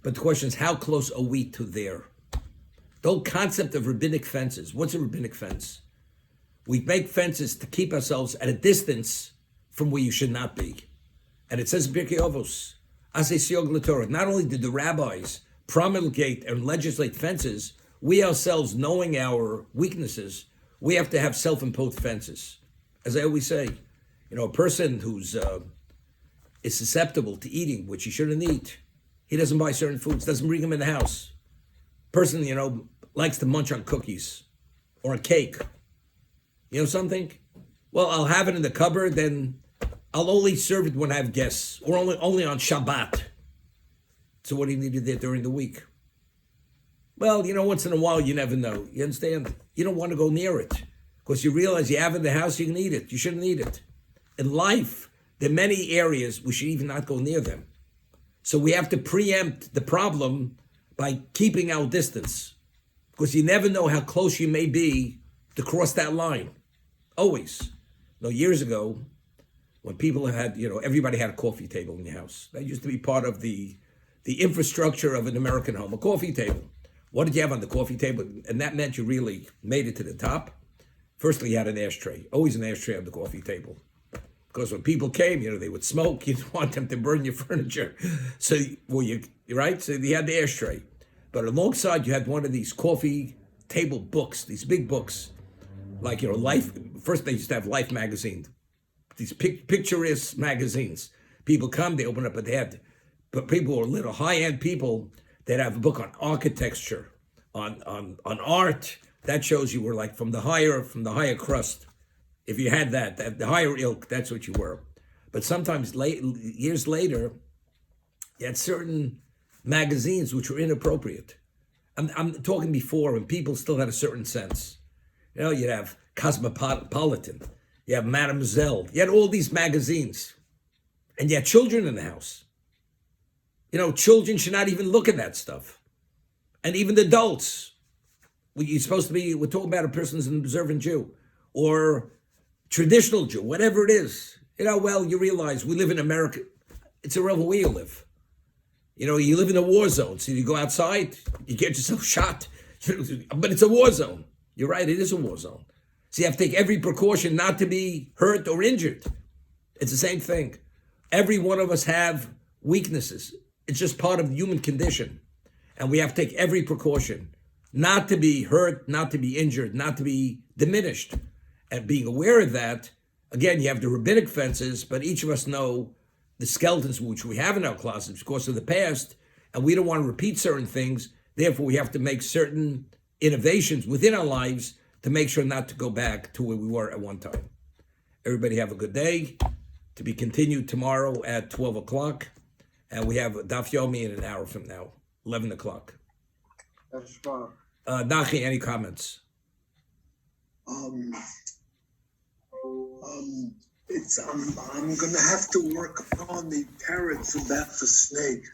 But the question is, how close are we to there? The whole concept of rabbinic fences. What's a rabbinic fence? We make fences to keep ourselves at a distance from where you should not be. And it says in Pirkei Avos, Asay Siyog LaTorah, not only did the rabbis promulgate and legislate fences, we ourselves, knowing our weaknesses, we have to have self-imposed fences. As I always say, a person who's is susceptible to eating, which he shouldn't eat, he doesn't buy certain foods, doesn't bring them in the house. Person, likes to munch on cookies or a cake. Something? Well, I'll have it in the cupboard, then I'll only serve it when I have guests, or only on Shabbat. So what do you need to do during the week? Well, once in a while, you never know. You understand? You don't want to go near it, because you realize you have it in the house, you can eat it. You shouldn't eat it. In life, there are many areas we should even not go near them. So we have to preempt the problem by keeping our distance, because you never know how close you may be to cross that line. Always. Years ago, when people had, everybody had a coffee table in your house. That used to be part of the infrastructure of an American home, a coffee table. What did you have on the coffee table? And that meant you really made it to the top. Firstly, you had an ashtray. Always an ashtray on the coffee table. Because when people came, they would smoke. You didn't want them to burn your furniture. So, right? So you had the ashtray. But alongside, you had one of these coffee table books, these big books. Like, Life. First, they used to have Life magazine. These picturesque magazines. People come, they open up, but people who are little high-end people, they'd have a book on architecture, on art. That shows you were like from the higher crust. If you had that the higher ilk, that's what you were. But sometimes years later, you had certain magazines which were inappropriate. I'm talking before when people still had a certain sense. You'd have Cosmopolitan, you have Mademoiselle, you had all these magazines, and you had children in the house. Children should not even look at that stuff. And even the adults. We're talking about a person who's an observant Jew or traditional Jew, whatever it is. You realize we live in America. It's irrelevant where you live. You live in a war zone. So you go outside, you get yourself shot. But it's a war zone. You're right, it is a war zone. So you have to take every precaution not to be hurt or injured. It's the same thing. Every one of us have weaknesses. It's just part of the human condition. And we have to take every precaution not to be hurt, not to be injured, not to be diminished. And being aware of that, again, you have the rabbinic fences, but each of us know the skeletons which we have in our closets because of the past, and we don't want to repeat certain things. Therefore, we have to make certain innovations within our lives to make sure not to go back to where we were at one time. Everybody have a good day. To be continued tomorrow at 12 o'clock. And we have Daf Yomi in an hour from now, 11 o'clock. That's fine. Nachi, any comments? I'm gonna have to work on the parrots about the snake.